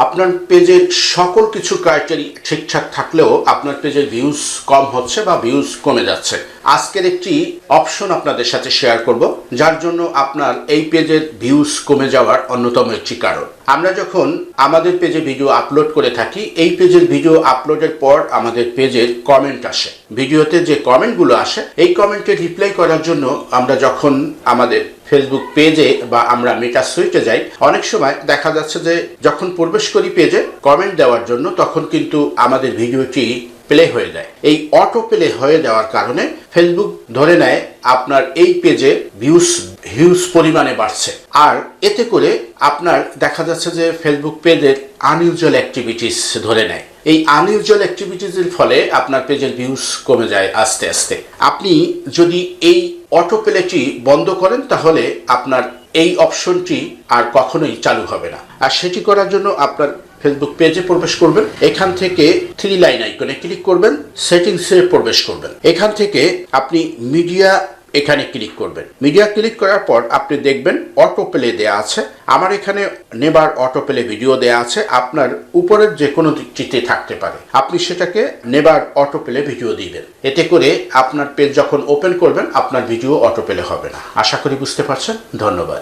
আপনার পেজের সকল কিছু ক্রাইটেরিয়া ঠিকঠাক থাকলেও আপনার পেজের ভিউজ কম হচ্ছে বা ভিউজ কমে যাচ্ছে, আজকের একটি অপশন আপনাদের সাথে শেয়ার করব যার জন্য আপনার এই পেজের ভিউজ কমে যাওয়ার অন্যতম একটি কারণ। আমরা যখন আমাদের পেজে ভিডিও আপলোড করে থাকি, এই পেজের ভিডিও আপলোডের পর আমাদের পেজের কমেন্ট আসে। ভিডিওতে যে কমেন্টগুলো আসে, এই কমেন্টে রিপ্লাই করার জন্য আমরা যখন আমাদের ফেসবুক পেজে বা আমরা মেটা সুইটে যাই, অনেক সময় দেখা যাচ্ছে যে যখন প্রবেশ করি পেজে কমেন্ট দেওয়ার জন্য, তখন কিন্তু আমাদের ভিডিওটি প্লে হয়ে যায়। এই অটো প্লে হয়ে যাওয়ার কারণে ফেসবুক ধরে নেয় আপনার এই পেজে ভিউজ পরিমাণে বাড়ছে, আর এতে করে আপনার দেখা যাচ্ছে যে ফেসবুক পেজের আনইউজুয়াল অ্যাক্টিভিটিস ধরে নেয়। এই আনইউজুয়াল অ্যাক্টিভিটিসের ফলে আপনার পেজের ভিউজ কমে যায় আস্তে আস্তে। আপনি যদি এই অটো প্লেটি বন্ধ করেন, তাহলে আপনার এই অপশনটি আর কখনোই চালু হবে না। আর সেটি করার জন্য আপনার ফেসবুক পেজে প্রবেশ করবেন, এখান থেকে 3 লাইন আইকনে ক্লিক করবেন, সেটিংসে প্রবেশ করবেন, এখান থেকে আপনি মিডিয়া এখানে ক্লিক করবেন। মিডিয়া ক্লিক করার পর আপনি দেখবেন অটো প্লে দেওয়া আছে। আমার এখানে নেবার অটো প্লে ভিডিও দেওয়া আছে, আপনার উপরের যে কোনো দিকটিতে থাকতে পারে। আপনি সেটাকে নেবার অটো প্লে ভিডিও দিবেন, এতে করে আপনার পেজ যখন ওপেন করবেন আপনার ভিডিও অটো প্লে হবে না। আশা করি বুঝতে পারছেন। ধন্যবাদ।